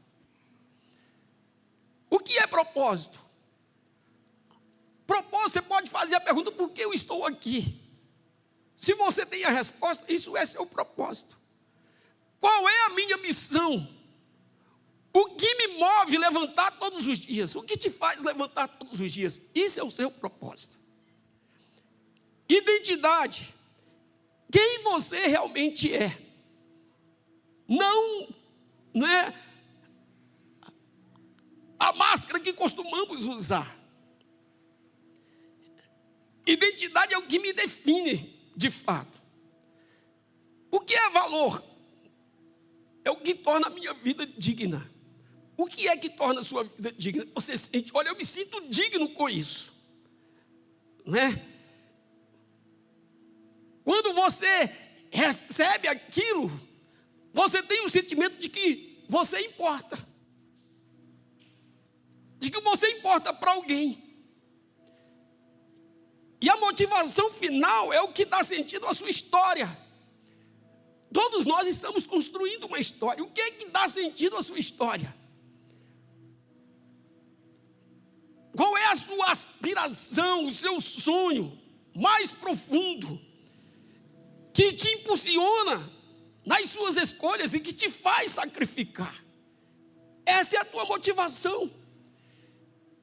O que é propósito? Propósito, você pode fazer a pergunta, por que eu estou aqui? Se você tem a resposta, isso é seu propósito. Qual é a minha missão? O que me move levantar todos os dias? O que te faz levantar todos os dias? Isso é o seu propósito. Identidade. Quem você realmente é. Não é a máscara que costumamos usar. Identidade é o que me define de fato. O que é valor? É o que torna a minha vida digna. O que é que torna a sua vida digna? Você sente, olha, eu me sinto digno com isso. Não é? Quando você recebe aquilo, você tem um sentimento de que você importa. De que você importa para alguém. E a motivação final é o que dá sentido à sua história. Todos nós estamos construindo uma história. O que é que dá sentido à sua história? Qual é a sua aspiração, o seu sonho mais profundo, que te impulsiona nas suas escolhas e que te faz sacrificar? Essa é a tua motivação.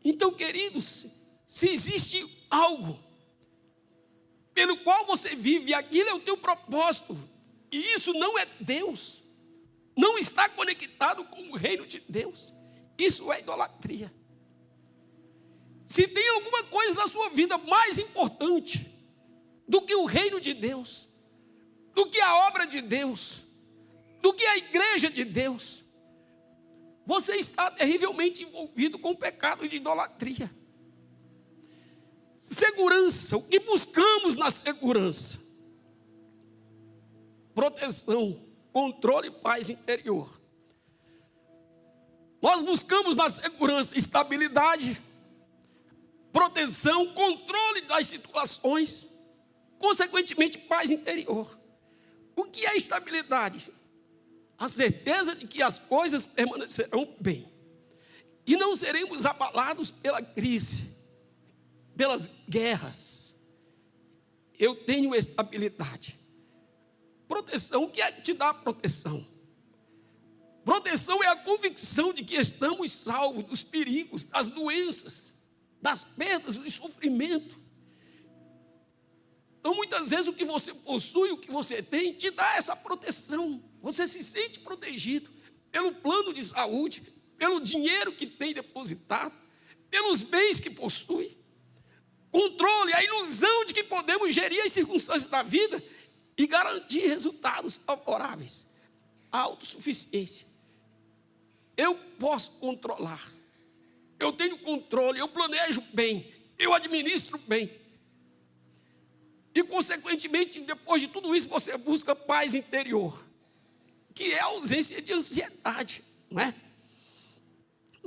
Então, queridos, se existe algo pelo qual você vive, aquilo é o teu propósito, e isso não é Deus, não está conectado com o reino de Deus, isso é idolatria. Se tem alguma coisa na sua vida mais importante do que o reino de Deus, do que a obra de Deus, do que a igreja de Deus, você está terrivelmente envolvido com o pecado de idolatria. Segurança, o que buscamos na segurança? Proteção, controle e paz interior. Nós buscamos na segurança estabilidade, proteção, controle das situações, consequentemente paz interior. O que é estabilidade? A certeza de que as coisas permanecerão bem e não seremos abalados pela crise, pelas guerras. Eu tenho estabilidade. Proteção, o que é que te dá proteção? Proteção é a convicção de que estamos salvos dos perigos, das doenças, das perdas, do sofrimento. Então, muitas vezes, o que você possui, o que você tem, te dá essa proteção. Você se sente protegido pelo plano de saúde, pelo dinheiro que tem depositado, pelos bens que possui. Controle, a ilusão de que podemos gerir as circunstâncias da vida e garantir resultados favoráveis. A autossuficiência. Eu posso controlar. Eu tenho controle, eu planejo bem, eu administro bem. E, consequentemente, depois de tudo isso, você busca paz interior, que é a ausência de ansiedade, não é?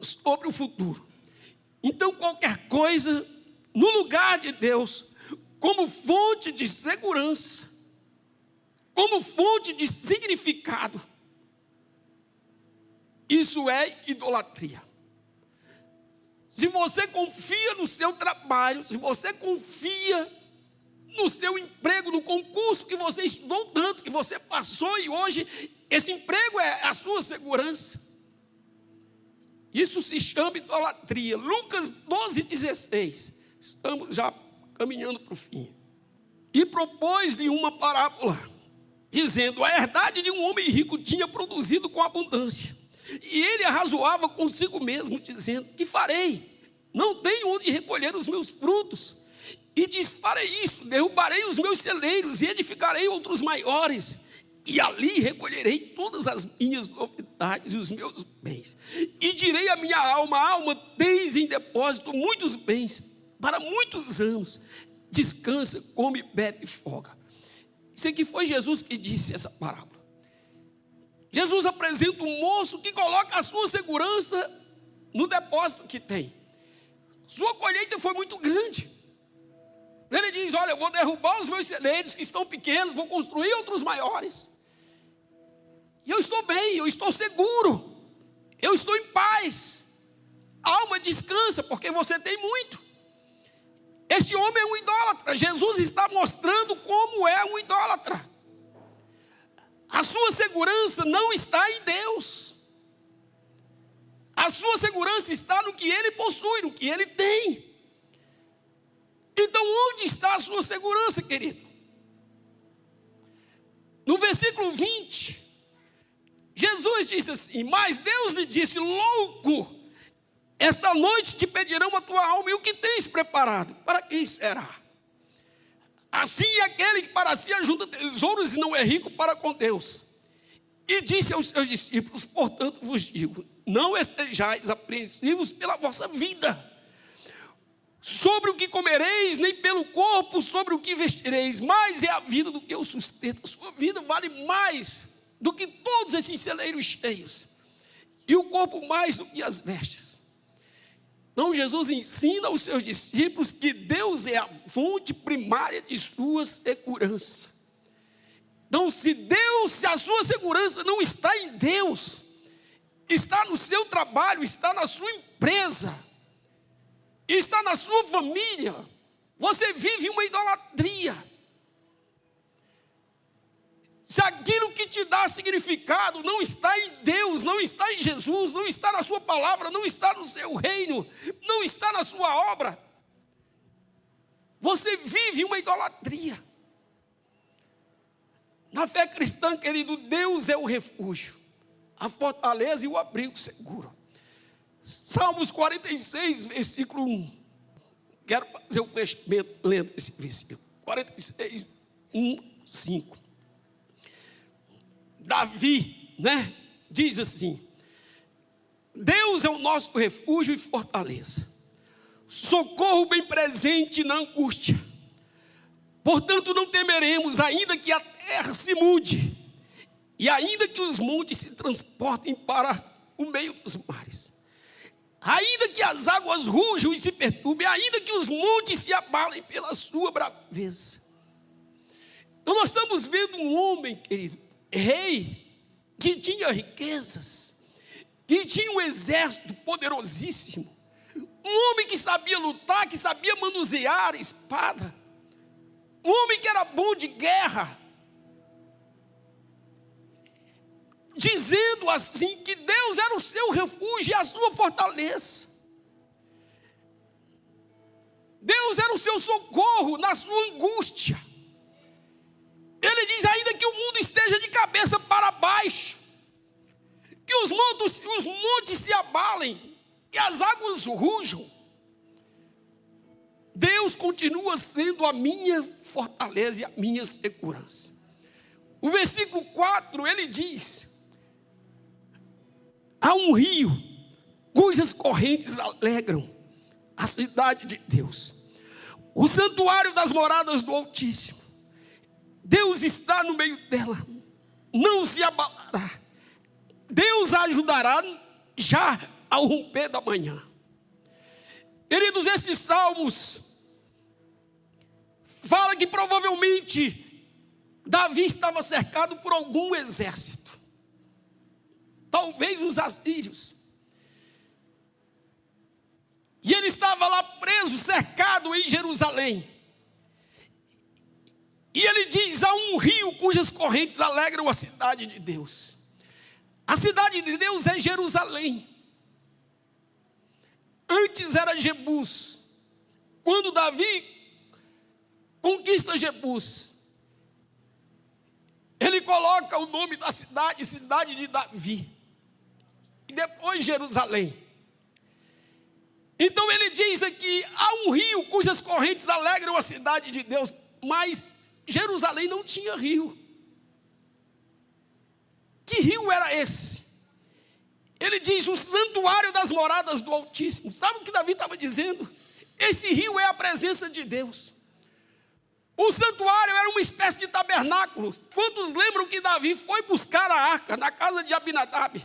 Sobre o futuro. Então, qualquer coisa no lugar de Deus, como fonte de segurança, como fonte de significado, isso é idolatria. Se você confia no seu trabalho, se você confia no seu emprego, no concurso que você estudou tanto, que você passou e hoje esse emprego é a sua segurança, isso se chama idolatria. Lucas 12,16, estamos já caminhando para o fim. E propôs-lhe uma parábola, dizendo: a herdade de um homem rico tinha produzido com abundância. E ele arrazoava consigo mesmo, dizendo: que farei? Não tenho onde recolher os meus frutos. E diz: farei isto, derrubarei os meus celeiros e edificarei outros maiores. E ali recolherei todas as minhas novidades e os meus bens. E direi à minha alma: alma, tens em depósito muitos bens para muitos anos. Descansa, come, bebe e folga. Isso aqui foi Jesus que disse essa parábola. Jesus apresenta um moço que coloca a sua segurança no depósito que tem. Sua colheita foi muito grande. Ele diz: olha, eu vou derrubar os meus celeiros que estão pequenos, vou construir outros maiores. E eu estou bem, eu estou seguro, eu estou em paz. A alma descansa, porque você tem muito. Esse homem é um idólatra. Jesus está mostrando como é um idólatra. A sua segurança não está em Deus. A sua segurança está no que ele possui, no que ele tem. Então, onde está a sua segurança, querido? No versículo 20, Jesus disse assim: mas Deus lhe disse: louco, esta noite te pedirão a tua alma, e o que tens preparado? Para quem será? Assim é aquele que para si ajunta tesouros e não é rico para com Deus. E disse aos seus discípulos: portanto vos digo, não estejais apreensivos pela vossa vida, sobre o que comereis, nem pelo corpo, sobre o que vestireis. Mais é a vida do que o sustento. A sua vida vale mais do que todos esses celeiros cheios, e o corpo mais do que as vestes. Então Jesus ensina aos seus discípulos que Deus é a fonte primária de sua segurança. Então, se a sua segurança não está em Deus, está no seu trabalho, está na sua empresa, está na sua família, você vive uma idolatria. Se aquilo que te dá significado não está em Deus, não está em Jesus, não está na sua palavra, não está no seu reino, não está na sua obra, você vive uma idolatria. Na fé cristã, querido, Deus é o refúgio, a fortaleza e o abrigo seguro. Salmos 46, versículo 1. Quero fazer o fechamento lendo esse versículo. 46, 1, 5. Davi, diz assim: Deus é o nosso refúgio e fortaleza, socorro bem presente na angústia. Portanto não temeremos, ainda que a terra se mude, e ainda que os montes se transportem para o meio dos mares, ainda que as águas rujam e se perturbem, ainda que os montes se abalem pela sua braveza. Então nós estamos vendo um homem, querido, rei, que tinha riquezas, que tinha um exército poderosíssimo, um homem que sabia lutar, que sabia manusear a espada, um homem que era bom de guerra, dizendo assim que Deus era o seu refúgio e a sua fortaleza. Deus era o seu socorro na sua angústia. Ele diz: ainda que o mundo esteja de cabeça para baixo, que os montes se abalem e as águas rujam, Deus continua sendo a minha fortaleza e a minha segurança. O versículo 4, ele diz: há um rio cujas correntes alegram a cidade de Deus, o santuário das moradas do Altíssimo. Deus está no meio dela, não se abalará. Deus a ajudará já ao romper da manhã. Queridos, esses salmos fala que provavelmente Davi estava cercado por algum exército, talvez os assírios, e ele estava lá preso, cercado em Jerusalém. E ele diz: há um rio cujas correntes alegram a cidade de Deus. A cidade de Deus é Jerusalém. Antes era Jebus. Quando Davi conquista Jebus, ele coloca o nome da cidade, cidade de Davi, e depois Jerusalém. Então ele diz aqui: há um rio cujas correntes alegram a cidade de Deus. Mas Jerusalém não tinha rio. Que rio era esse? Ele diz: o santuário das moradas do Altíssimo. Sabe o que Davi estava dizendo? Esse rio é a presença de Deus. O santuário era uma espécie de tabernáculo. Quantos lembram que Davi foi buscar a arca na casa de Abinadab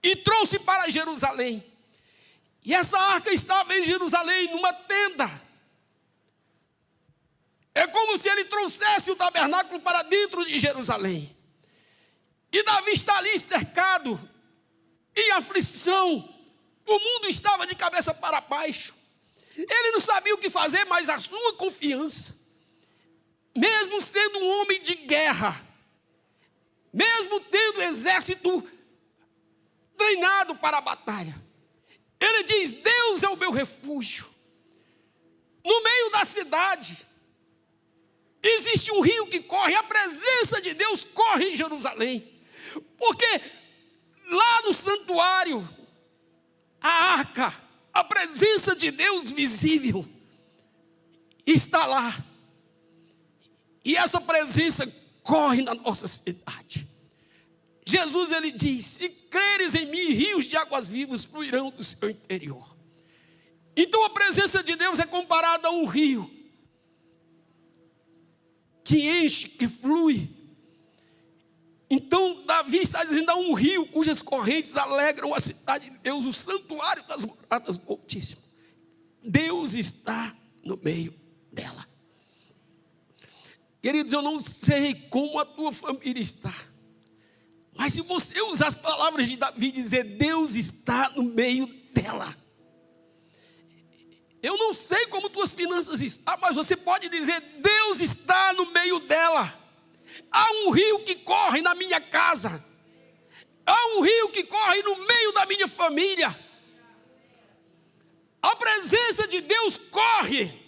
e trouxe para Jerusalém? E essa arca estava em Jerusalém, numa tenda. É como se ele trouxesse o tabernáculo para dentro de Jerusalém. E Davi está ali cercado, em aflição. O mundo estava de cabeça para baixo. Ele não sabia o que fazer, mas a sua confiança, mesmo sendo um homem de guerra, mesmo tendo exército treinado para a batalha, ele diz: Deus é o meu refúgio. No meio da cidade existe um rio que corre, a presença de Deus corre em Jerusalém, porque lá no santuário, a arca, a presença de Deus visível, está lá, e essa presença corre na nossa cidade. Jesus, ele diz: se creres em mim, rios de águas vivas fluirão do seu interior. Então a presença de Deus é comparada a um rio que enche, que flui. Então Davi está dizendo: há um rio cujas correntes alegram a cidade de Deus, o santuário das moradas do Altíssimo. Deus está no meio dela. Queridos, eu não sei como a tua família está, mas se você usar as palavras de Davi e dizer, Deus está no meio dela. Eu não sei como tuas finanças estão, mas você pode dizer, Deus está no meio dela. Há um rio que corre na minha casa. Há um rio que corre no meio da minha família. A presença de Deus corre.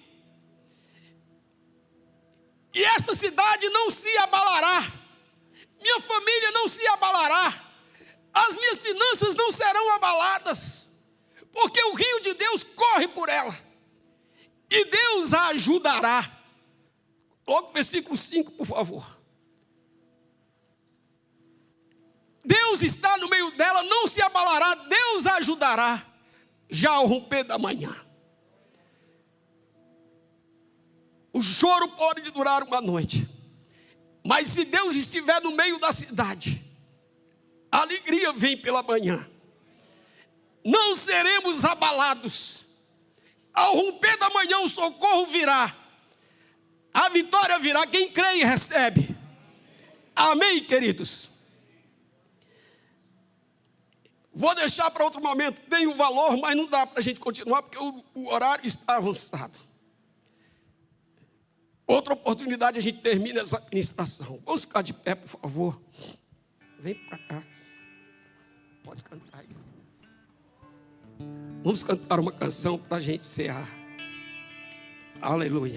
E esta cidade não se abalará. Minha família não se abalará. As minhas finanças não serão abaladas. Porque o rio de Deus corre por ela. E Deus a ajudará. Logo versículo 5, por favor. Deus está no meio dela, não se abalará, Deus a ajudará, já ao romper da manhã. O choro pode durar uma noite, mas se Deus estiver no meio da cidade, a alegria vem pela manhã. Não seremos abalados. Ao romper da manhã o socorro virá, a vitória virá, quem crê e recebe. Amém, queridos? Vou deixar para outro momento, tem um valor, mas não dá para a gente continuar, porque o horário está avançado. Outra oportunidade a gente termina essa ministração. Vamos ficar de pé, por favor. Vem para cá. Pode cantar aí. Vamos cantar uma canção para a gente encerrar. Aleluia.